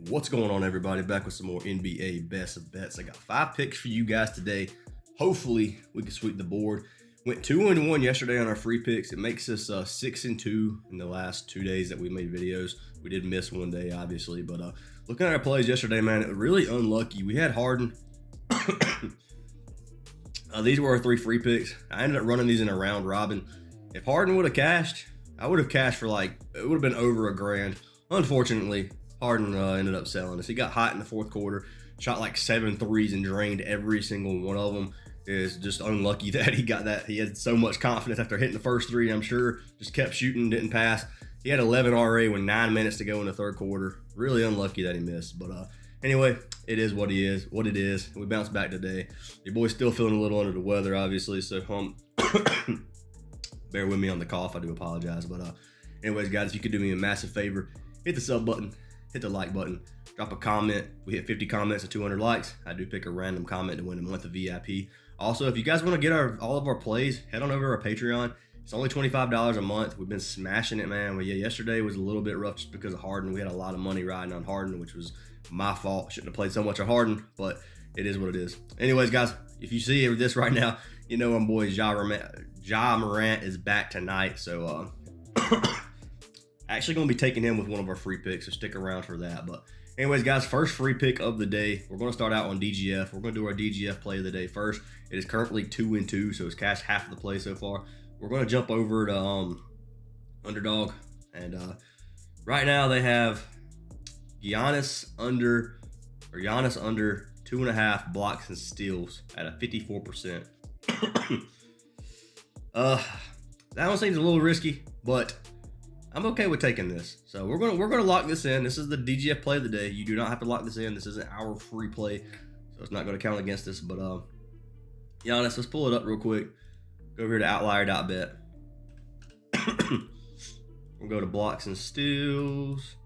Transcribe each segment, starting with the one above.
What's going on, everybody? Back with some more NBA best of bets. I got 5 picks for you guys today. Hopefully we can sweep the board. Went 2-1 yesterday on our free picks. It makes us 6-2 in the last 2 days that we made videos. We did miss one day, obviously, but looking at our plays yesterday, man, it was really unlucky. We had Harden. These were our 3 free picks. I ended up running these in a round robin. If Harden would have cashed, I would have cashed for it would have been over $1,000. Unfortunately, Harden ended up selling us. He got hot in the fourth quarter, shot like 7 threes and drained every single one of them. It's just unlucky that he got that. He had so much confidence after hitting the first 3, I'm sure. Just kept shooting, didn't pass. He had 11 RA with 9 minutes to go in the third quarter. Really unlucky that he missed. But anyway, it is what it is. We bounced back today. Your boy's still feeling a little under the weather, obviously, so bear with me on the cough. I do apologize. But anyways, guys, if you could do me a massive favor, hit the sub button, hit the like button, drop a comment. We hit 50 comments and 200 likes. I do pick a random comment to win a month of VIP. Also, if you guys want to get all of our plays, head on over to our Patreon. It's only $25 a month. We've been smashing it, man. But yeah, yesterday was a little bit rough just because of Harden. We had a lot of money riding on Harden, which was my fault. Shouldn't have played so much of Harden, but it is what it is. Anyways, guys, if you see this right now, you know my boy Ja Morant is back tonight. So actually going to be taking him with one of our free picks, so stick around for that. But anyways, guys, first free pick of the day. We're going to start out on DGF. We're going to do our DGF play of the day first. It is currently 2-2, so it's cashed half of the play so far. We're going to jump over to Underdog, and right now they have Giannis under 2.5 blocks and steals at a 54%. That one seems a little risky, but I'm okay with taking this. So we're gonna lock this in. This is the DGF play of the day. You do not have to lock this in. This isn't our free play, so it's not going to count against us. But Giannis, let's pull it up real quick. Go over here to outlier.bet. We'll go to blocks and steals.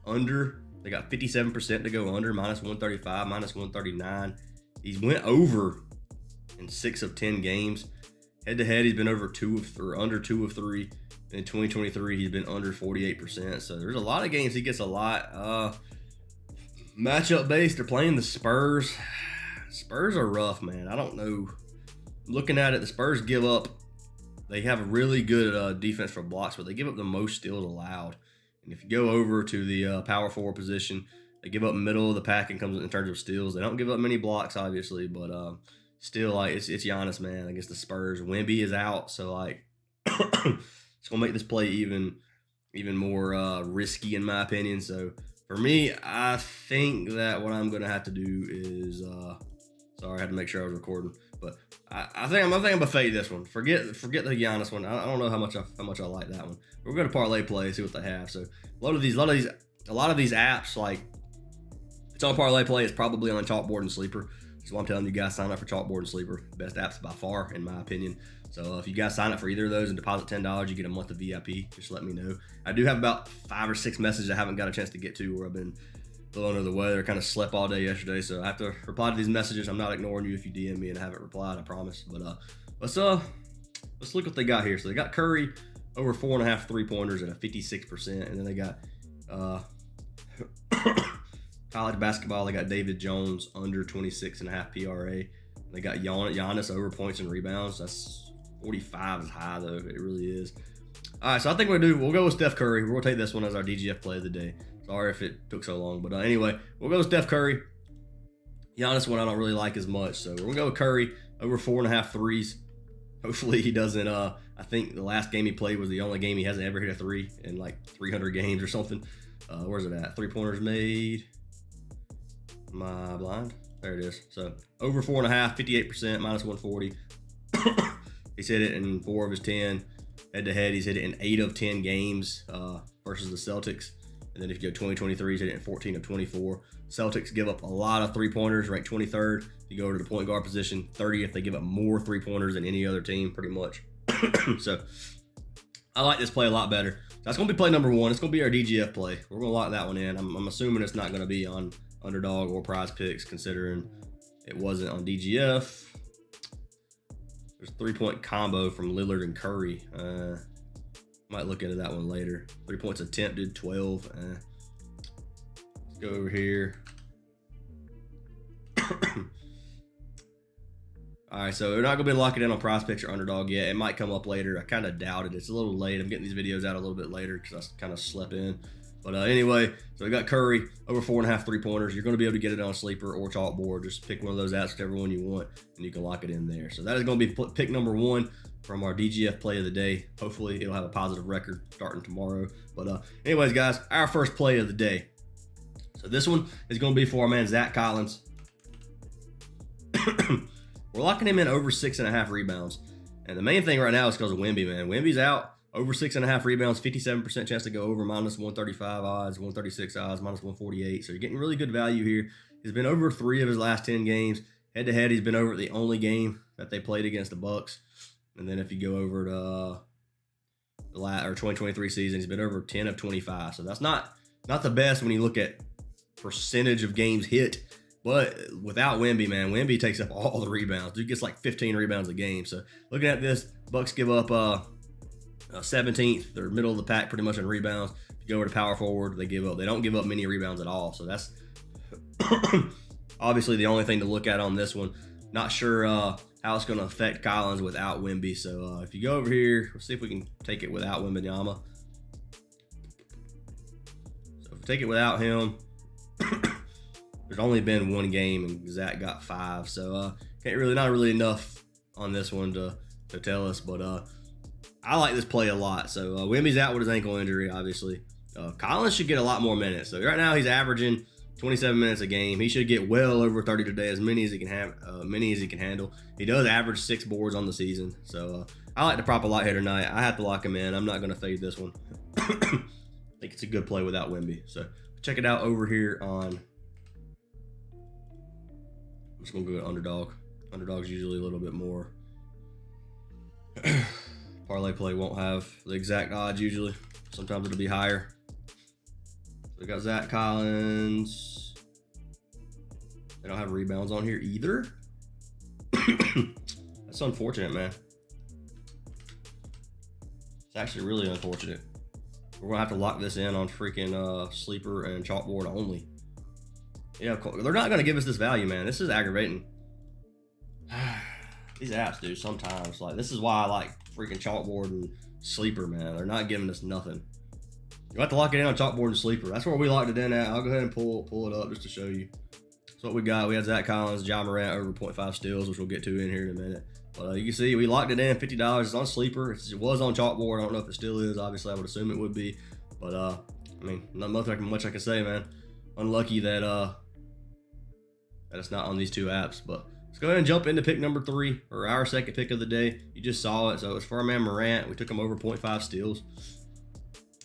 Under. They got 57% to go under. Minus 135, minus 139. He's went over in 6 of 10 games. Head to head, he's been under 2 of 3. In 2023, he's been under 48%. So there's a lot of games he gets a lot. Matchup based, they're playing the Spurs. Spurs are rough, man. I don't know. Looking at it, the Spurs give up. They have a really good defense for blocks, but they give up the most steals allowed. And if you go over to the power forward position, they give up middle of the pack and comes in terms of steals. They don't give up many blocks, obviously, but still, it's Giannis, man, against the Spurs. Wemby is out, so it's gonna make this play even more risky, in my opinion. So for me, I think that what I'm gonna have to do is sorry, I had to make sure I was recording. But I think I'm gonna fade this one. Forget the Giannis one. I don't know how much I like that one. We're gonna parlay play, see what they have. So a lot of these apps, like it's on parlay play. It's probably on CHALKBOARD and Sleeper. So I'm telling you guys, sign up for CHALKBOARD and Sleeper. Best apps by far, in my opinion. So if you guys sign up for either of those and deposit $10, you get a month of VIP. Just let me know. I do have about 5 or 6 messages I haven't got a chance to get to where I've been a little under the weather. Kind of slept all day yesterday, so I have to reply to these messages. I'm not ignoring you if you DM me and I haven't replied, I promise. But let's look what they got here. So they got Curry over 4.5 3-pointers at a 56%, and then they got college basketball. They got David Jones under 26.5 PRA. They got Giannis over points and rebounds. That's 45 is high, though. It really is. All right, so I think we'll go with Steph Curry. We're going to take this one as our DGF play of the day. Sorry if it took so long. But anyway, we'll go with Steph Curry. Giannis one I don't really like as much. So we're going to go with Curry over 4.5 threes. Hopefully he doesn't. I think the last game he played was the only game he hasn't ever hit a 3 in like 300 games or something. Where's it at? 3-pointers made. Am I blind? There it is. So over 4.5, 58%, minus 140. He's hit it in 4 of his 10. Head to head, he's hit it in 8 of 10 games versus the Celtics. And then if you go 2023, he's hit it in 14 of 24. Celtics give up a lot of 3-pointers, ranked 23rd. If you go over to the point guard position, 30th. They give up more 3-pointers than any other team, pretty much. So I like this play a lot better. So that's going to be play number 1. It's going to be our DGF play. We're going to lock that one in. I'm assuming it's not going to be on Underdog or Prizepicks, considering it wasn't on DGF. There's a 3-point combo from Lillard and Curry. Might look into that one later. 3 points attempted, 12. Go over here. All right, so we're not gonna be locking in on Prizepicks or Underdog yet. It might come up later. I kind of doubt it. It's a little late. I'm getting these videos out a little bit later because I kind of slept in. But anyway, so we got Curry over 4.5 3-pointers. You're going to be able to get it on Sleeper or Chalkboard. Just pick one of those apps, whichever one you want, and you can lock it in there. So that is going to be pick number 1 from our DGF play of the day. Hopefully, it'll have a positive record starting tomorrow. But anyways, guys, our first play of the day. So this one is going to be for our man Zach Collins. We're locking him in over 6.5 rebounds. And the main thing right now is because of Wemby, man. Wemby's out. Over 6.5 rebounds, 57% chance to go over, minus 135 odds, 136 odds, minus 148. So you're getting really good value here. He's been over 3 of his last 10 games. Head-to-head, he's been over the only game that they played against the Bucks. And then if you go over to the 2023 season, he's been over 10 of 25. So that's not the best when you look at percentage of games hit. But without Wemby, man, Wemby takes up all the rebounds. Dude gets like 15 rebounds a game. So looking at this, Bucks give up 17th. They're middle of the pack pretty much in rebounds. If you go over to power forward, they don't give up many rebounds at all. So that's obviously the only thing to look at on this one. Not sure how it's going to affect Collins without Wemby. So if you go over here, we'll see if we can take it without Wembanyama. So if we take it without him, there's only been 1 game and Zach got 5. So not really enough on this one to tell us, but I like this play a lot. So Wemby's out with his ankle injury, obviously. Collins should get a lot more minutes. So right now he's averaging 27 minutes a game. He should get well over 30 today, as many as he can have, many as he can handle. He does average 6 boards on the season. So I like to prop a light hitter tonight. I have to lock him in. I'm not going to fade this one. I think it's a good play without Wemby. So check it out over here on. I'm just going to go with Underdog. Underdog's usually a little bit more. Parlay play won't have the exact odds usually. Sometimes it'll be higher. So we got Zach Collins. They don't have rebounds on here either. That's unfortunate, man. It's actually really unfortunate. We're going to have to lock this in on freaking Sleeper and Chalkboard only. Yeah, they're not going to give us this value, man. This is aggravating. These apps do sometimes. Like, this is why I like freaking Chalkboard and Sleeper, man. They're not giving us nothing. You have to lock it in on Chalkboard and Sleeper. That's where we locked it in at. I'll go ahead and pull it up just to show you. That's what we got. We had Zach Collins, Ja Morant over 0.5 steals, which we'll get to in here in a minute. But you can see we locked it in, $50. It's on Sleeper. It was on Chalkboard. I don't know if it still is. Obviously, I would assume it would be. But I mean, not much I can say, man. Unlucky that it's not on these 2 apps. But let's go ahead and jump into pick number 3, or our second pick of the day. You just saw it. So it's for our man Morant. We took him over 0.5 steals.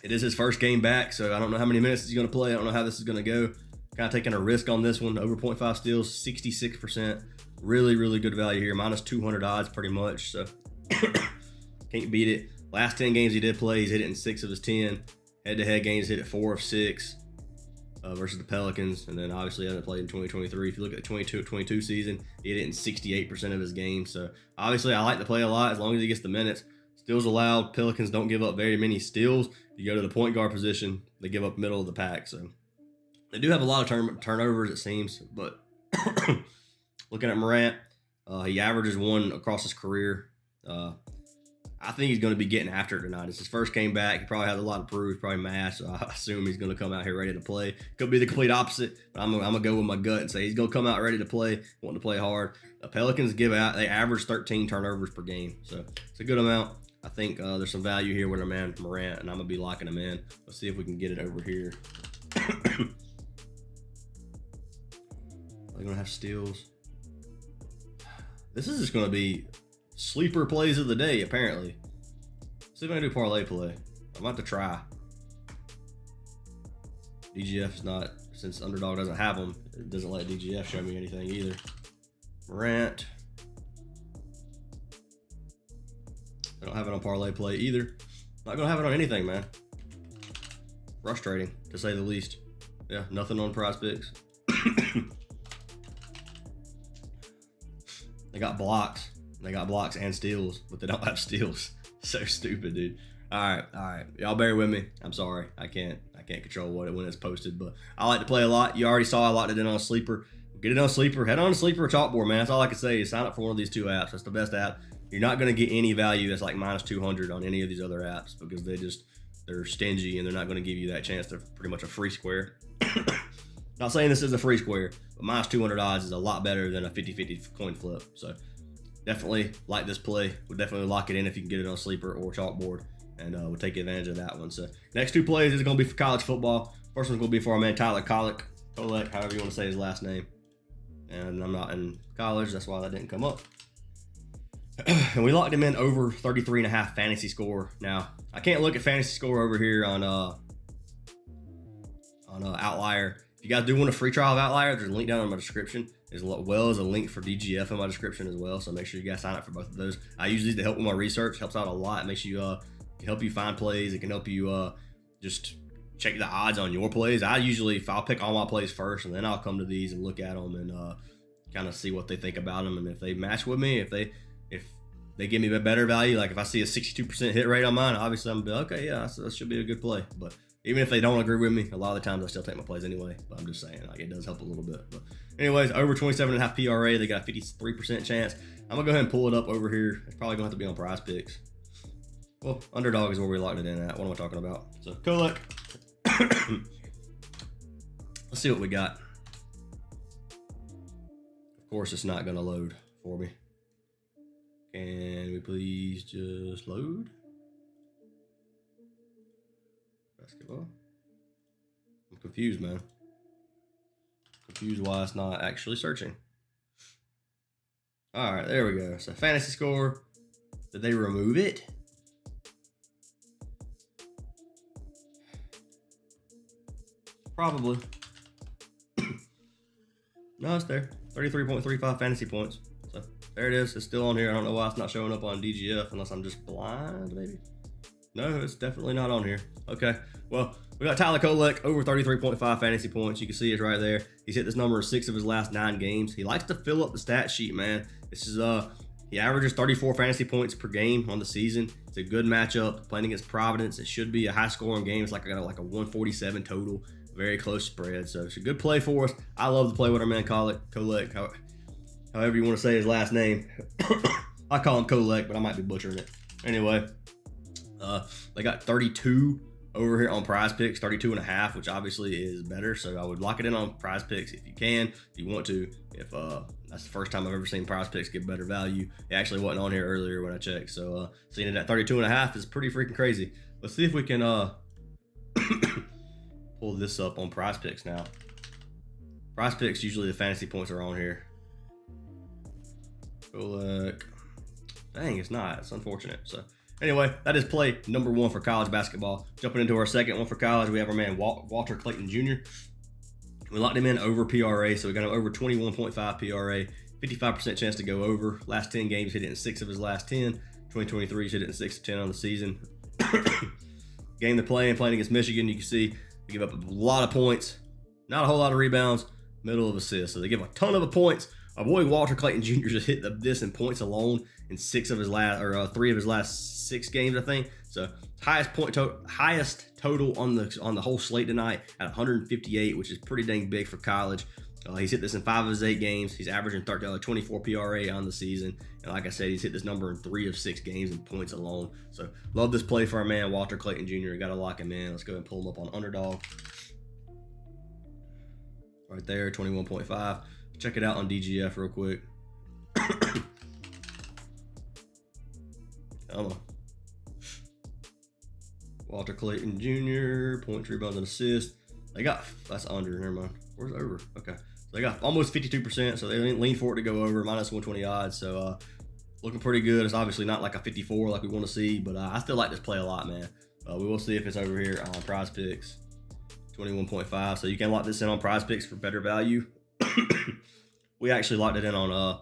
It is his first game back, so I don't know how many minutes he's going to play. I don't know how this is going to go. Kind of taking a risk on this one. Over 0.5 steals, 66%. Really, really good value here. Minus 200 odds pretty much. So can't beat it. Last 10 games he did play, he's hit it in 6 of his 10. Head-to-head games hit it 4 of 6. Versus the Pelicans, and then obviously hasn't played in 2023. If you look at the 22 season, he hit it in 68% of his games. So obviously I like to play a lot as long as he gets the minutes. Steals allowed. Pelicans don't give up very many steals. You go to the point guard position, they give up middle of the pack. So they do have a lot of turnovers, it seems. But looking at Morant, he averages 1 across his career. I think he's going to be getting after it tonight. It's his first game back. He probably has a lot to prove. He's probably mad, so I assume he's going to come out here ready to play. Could be the complete opposite, but I'm going to go with my gut and say he's going to come out ready to play, wanting to play hard. The Pelicans they average 13 turnovers per game, so it's a good amount. I think there's some value here with our man Morant, and I'm going to be locking him in. Let's see if we can get it over here. They're going to have steals. This is just going to be sleeper plays of the day, apparently. See if I can do parlay play. I'm about to try. DGF is not, since Underdog doesn't have them, it doesn't let DGF show me anything either. Morant. I don't have it on parlay play either. Not gonna have it on anything, man. Frustrating, to say the least. Yeah, nothing on Prizepicks. They got blocks. They got blocks and steals, but they don't have steals. So stupid, dude. All right. Y'all bear with me. I'm sorry. I can't control when it's posted, but I like to play a lot. You already saw I locked it in on a sleeper. Get it on sleeper. Head on a sleeper or chalkboard, man. That's all I can say is sign up for one of these two apps. That's the best app. You're not going to get any value that's like minus 200 on any of these other apps because they're stingy and they're not going to give you that chance. They're pretty much a free square. Not saying this is a free square, but minus 200 odds is a lot better than a 50-50 coin flip. So definitely like this play. We'll definitely lock it in if you can get it on sleeper or chalkboard, and we'll take advantage of that one. So next two plays is going to be for college football. First one's going to be for our man Tyler Kolek, however you want to say his last name. And I'm not in college, that's why that didn't come up. And we locked him in over 33.5 fantasy score. Now, I can't look at fantasy score over here on OUTLIER. If you guys do want a free trial of OUTLIER, there's a link down in my description, as well as a link for DGF in my description as well. So make sure you guys sign up for both of those. I use these to help with my research. Helps out a lot. It makes you can help you find plays. It can help you just check the odds on your plays. I'll pick all my plays first, and then I'll come to these and look at them and kind of see what they think about them, and if they match with me, if they give me a better value. Like if I see a 62% hit rate on mine, obviously I'm gonna be okay, yeah, that should be a good play. But even if they don't agree with me, a lot of the times I still take my plays anyway. But I'm just saying, like, it does help a little bit. But anyways, over 27.5 PRA, they got a 53% chance. I'm gonna go ahead and pull it up over here. It's probably gonna have to be on Prizepicks. Well, Underdog is where we locked it in at. What am I talking about? So Kolek. Let's see what we got. Of course, it's not gonna load for me. Can we please just load? Basketball. I'm confused, man. Confused why it's not actually searching. All right, there we go. So fantasy score. Did they remove it? Probably. No, it's there. 33.35 fantasy points. So there it is. It's still on here. I don't know why it's not showing up on DGF unless I'm just blind, maybe. No, it's definitely not on here. Okay. Well, we got Tyler Kolek over 33.5 fantasy points. You can see it's right there. He's hit this number in 6 of his last 9 games. He likes to fill up the stat sheet, man. This is he averages 34 fantasy points per game on the season. It's a good matchup. Playing against Providence, it should be a high scoring game. It's like I got like a 147 total. Very close spread, so it's a good play for us. I love to play with our man Kolek, however you want to say his last name. I call him Kolek, but I might be butchering it. Anyway, they got 32 over here on Prizepicks, 32.5, which obviously is better. So I would lock it in on Prizepicks if you can, if you want to. If that's the first time I've ever seen Prizepicks get better value. It actually wasn't on here earlier when I checked. So seeing it at 32.5 is pretty freaking crazy. Let's see if we can pull this up on Prizepicks now. Prizepicks, usually the fantasy points are on here. Kolek. Dang, it's not. It's unfortunate. So anyway, that is play number 1 for college basketball. Jumping into our second one for college, we have our man Walter Clayton Jr. We locked him in over PRA, so we got him over 21.5 PRA, 55% chance to go over. Last 10 games, hit it in 6 of his last 10. 2023, he's hit it in 6 of 10 on the season. Game they're playing against Michigan, you can see they give up a lot of points, not a whole lot of rebounds, middle of assists. So they give a ton of points. Our boy Walter Clayton Jr. just hit this in points alone in 3 of his last 6 games, I think. So highest total on the whole slate tonight at 158, which is pretty dang big for college. He's hit this in 5 of his 8 games. He's averaging 24 PRA on the season. And like I said, he's hit this number in 3 of 6 games in points alone. So love this play for our man, Walter Clayton Jr. Got to lock him in. Let's go ahead and pull him up on Underdog. Right there, 21.5. Check it out on DGF real quick. Come on. Walter Clayton Jr., points, rebounds, and assists. That's under, never mind. Where's over? Okay. So they got almost 52%, so they lean for it to go over, minus 120 odds. So looking pretty good. It's obviously not like a 54 like we want to see, but I still like this play a lot, man. We will see if it's over here on Prizepicks. 21.5. So you can lock this in on Prizepicks for better value. We actually locked it in on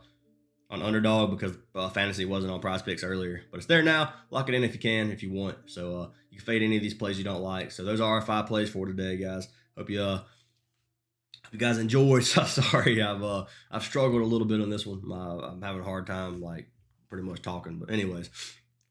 Underdog because fantasy wasn't on Prizepicks earlier, but it's there now. Lock it in if you can, if you want. So you can fade any of these plays you don't like. So those are our 5 plays for today, guys. Hope you guys enjoyed. So sorry, I've struggled a little bit on this one. I'm having a hard time, like, pretty much talking. But anyways,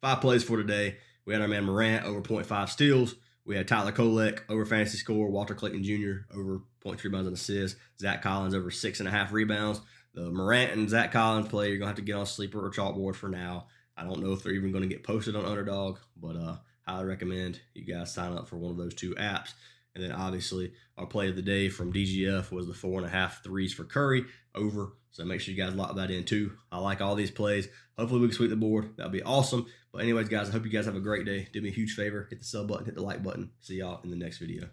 5 plays for today. We had our man Morant over 0.5 steals. We had Tyler Kolek over fantasy score. Walter Clayton Jr. over 0.3 rebounds and assists. Zach Collins over 6.5 rebounds. The Morant and Zach Collins play, you're going to have to get on Sleeper or Chalkboard for now. I don't know if they're even going to get posted on Underdog, but highly recommend you guys sign up for one of those two apps. And then obviously our play of the day from DGF was the 4.5 threes for Curry over. So make sure you guys lock that in too. I like all these plays. Hopefully we can sweep the board. That'd be awesome. But anyways, guys, I hope you guys have a great day. Do me a huge favor. Hit the sub button, hit the like button. See y'all in the next video.